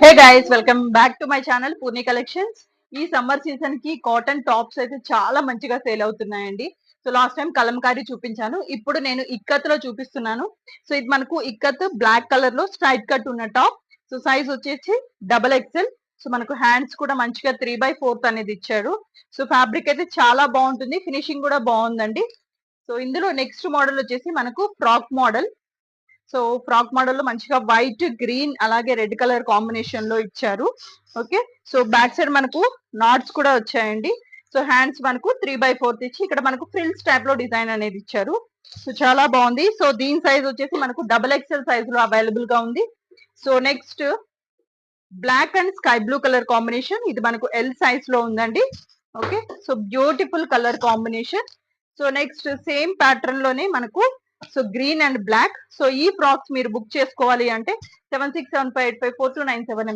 Hey guys, welcome back to my channel Purni collections. ఈ summer season కి cotton tops అయితే చాలా మంచిగా సేల్ అవుతున్నాయండి. సో లాస్ట్ టైం కలంకారీ చూపించాను, ఇప్పుడు నేను ఇక్కత్ లో చూపిస్తున్నాను. సో ఇది మనకు ఇక్కత్ బ్లాక్ కలర్ లో స్ట్రైట్ కట్ ఉన్న టాప్. సో సైజ్ వచ్చేసి డబల్ ఎక్సెల్. సో మనకు హ్యాండ్స్ కూడా మంచిగా 3/4 అనేది ఇచ్చారు. సో ఫ్యాబ్రిక్ అయితే చాలా బాగుంటుంది, ఫినిషింగ్ కూడా బాగుందండి. సో ఇందులో నెక్స్ట్ మోడల్ వచ్చేసి మనకు frock model. So frock model లో మంచిగా వైట్, గ్రీన్ అలాగే రెడ్ కలర్ కాంబినేషన్ లో ఇచ్చారు. ఓకే, సో బ్యాక్ సైడ్ మనకు నాట్స్ కూడా వచ్చాయండి. సో హ్యాండ్స్ మనకు 3/4 ఇచ్చి ఇక్కడ మనకు ఫ్రిల్స్ టైప్ లో డిజైన్ అనేది ఇచ్చారు. సో చాలా బాగుంది. సో దీని సైజ్ వచ్చేసి మనకు డబల్ ఎక్స్ఎల్ సైజ్ లో అవైలబుల్ గా ఉంది. So next black and sky blue colour combination, ఇది మనకు ఎల్ సైజ్ లో ఉందండి. Okay, so beautiful colour combination. So next same pattern లోనే మనకు so green and black. So ఈ ఫ్రాక్స్ మీరు బుక్ చేసుకోవాలి అంటే 7675854297